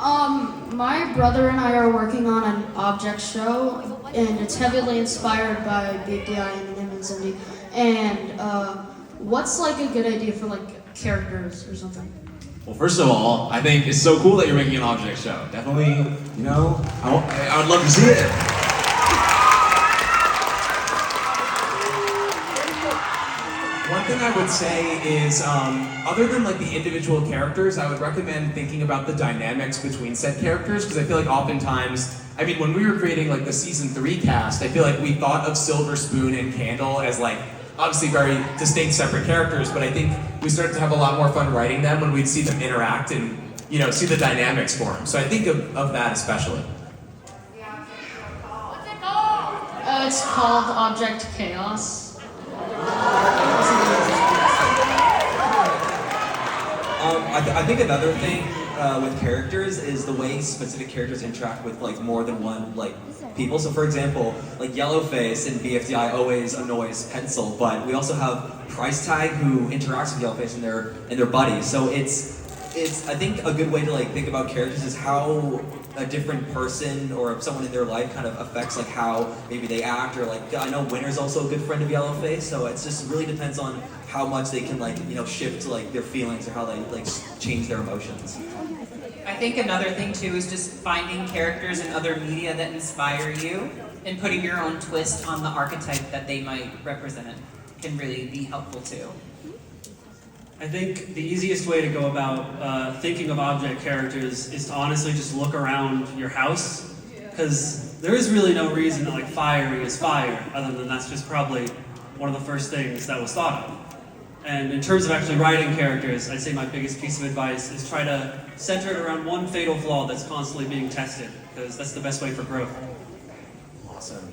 My brother and I are working on an object show, and it's heavily inspired by Big DI and him and Cindy. And what's like a good idea for like characters or something? Well, first of all, I think it's so cool that you're making an object show. Definitely, I would love to see it. One thing I would say is, other than like the individual characters, I would recommend thinking about the dynamics between said characters, because I feel like oftentimes, when we were creating like the season 3 cast, I feel like we thought of Silver Spoon and Candle as like obviously very distinct separate characters, but I think we started to have a lot more fun writing them when we'd see them interact and see the dynamics for them. So I think of that especially. What's it called? It's called Object Chaos. I think another thing with characters is the way specific characters interact with like more than one people. So for example, like Yellowface in BFDI always annoys Pencil, but we also have Price Tag who interacts with Yellowface and their buddies. So it's I think a good way to like think about characters is how a different person or someone in their life kind of affects like how maybe they act, or like I know Winter's also a good friend of Yellowface, so it's just really depends on how much they can like shift like their feelings or how they like change their emotions. I think another thing too is just finding characters in other media that inspire you and putting your own twist on the archetype that they might represent can really be helpful too. I think the easiest way to go about thinking of object characters is to honestly just look around your house, because there is really no reason that like fiery is fire, other than that's just probably one of the first things that was thought of. And in terms of actually writing characters, I'd say my biggest piece of advice is try to center it around one fatal flaw that's constantly being tested, because that's the best way for growth. Awesome.